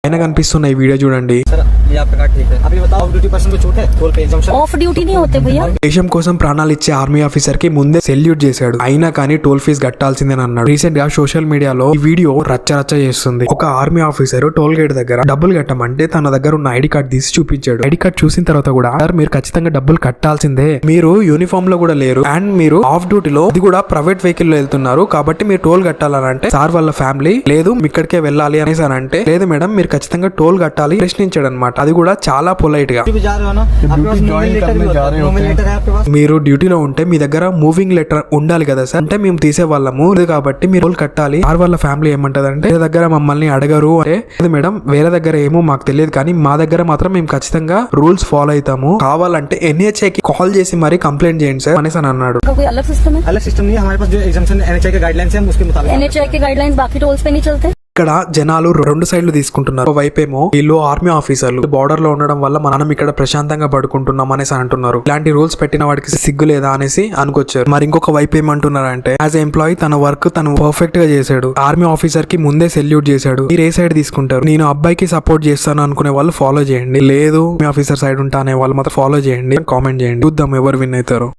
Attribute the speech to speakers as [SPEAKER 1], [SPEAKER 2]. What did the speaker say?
[SPEAKER 1] అయినా కనిపిస్తున్న ఈ వీడియో చూడండి.
[SPEAKER 2] ऑफ ड्यूटी नहीं होते भैया.
[SPEAKER 1] దేశం కోసం ప్రాణాలు ఇచ్చే ఆర్మీ ఆఫీసర్ కి ముందే సెల్యూట్ చేశాడు. అయినా కానీ టోల్ ఫీజు కట్టాల్సిందేని అన్నాడు. రీసెంట్ గా సోషల్ మీడియాలో ఈ వీడియో రచ్చ చేస్తుంది. ఒక ఆర్మీ ఆఫీసర్ టోల్ గేట్ దగ్గర డబ్బులు కట్టమంటే తన దగ్గర ఉన్న ఐడి కార్డ్ తీసి చూపించాడు. ఐడి కార్డ్ చూసిన తర్వాత కూడా సార్ మీరు ఖచ్చితంగా డబ్బులు కట్టాల్సిందే, మీరు యూనిఫామ్ లో కూడా లేరు అండ్ మీరు ఆఫ్ డ్యూటీలో ఇది కూడా ప్రైవేట్ వెహికల్ లో వెళ్తున్నారు కాబట్టి మీరు టోల్ కట్టాలని అంటే సార్ వాళ్ళ ఫ్యామిలీ లేదు ఇక్కడికే వెళ్ళాలి అనేసి అని అంటే లేదు మేడం మీరు ఖచ్చితంగా టోల్ కట్టాలి ప్రశ్నించాడు అనమాట. అది కూడా చాలా పొలైట్ గా. మీరు డ్యూటీలో ఉంటే మీ దగ్గర మూవింగ్ లెటర్ ఉండాలి కదా సార్ అంటే మేము తీసే వాళ్ళము కాబట్టి మీరు టోల్ కట్టాలి. సార్ వాళ్ళ ఫ్యామిలీ ఏమంటదంటే వేరే దగ్గర మమ్మల్ని అడగరు అంటే మేడం వేరే దగ్గర ఏమో మాకు తెలియదు కానీ మా దగ్గర మాత్రం మేము ఖచ్చితంగా రూల్స్ ఫాలో అవుతాము, కావాలంటే NHA కి కాల్ చేసి మరి కంప్లైంట్ చేయండి సార్ అనేసి అని అన్నాడు.
[SPEAKER 2] NHA के गाइडलाइंस बाकी टोल्स पे नहीं चलते.
[SPEAKER 1] ఇక్కడ జనాలు రెండు సైడ్లు తీసుకుంటున్నారు. వైపేమో వీళ్ళు ఆర్మీ ఆఫీసర్లు బార్డర్ లో ఉండడం వల్ల మనం ఇక్కడ ప్రశాంతంగా పడుకుంటున్నాం అనేసి అంటున్నారు. ఇలాంటి రూల్స్ పెట్టిన వాడికి సిగ్గు లేదా అనేసి అనుకొచ్చారు. మరి ఇంకొక వైపు ఏమంటున్నారు అంటే యాజ్ ఎంప్లాయీ తన వర్క్ తను పర్ఫెక్ట్ గా చేశాడు, ఆర్మీ ఆఫీసర్ కి ముందే సెల్యూట్ చేశాడు. మీరు ఏ సైడ్ తీసుకుంటారు? నేను అబ్బాయికి సపోర్ట్ చేస్తాను అనుకునే వాళ్ళు ఫాలో చేయండి, లేదు మీ ఆఫీసర్ సైడ్ ఉంటా అనే వాళ్ళు మాత్రం ఫాలో చేయండి, కామెంట్ చేయండి, చూద్దాం ఎవరు విన్ అవుతారు.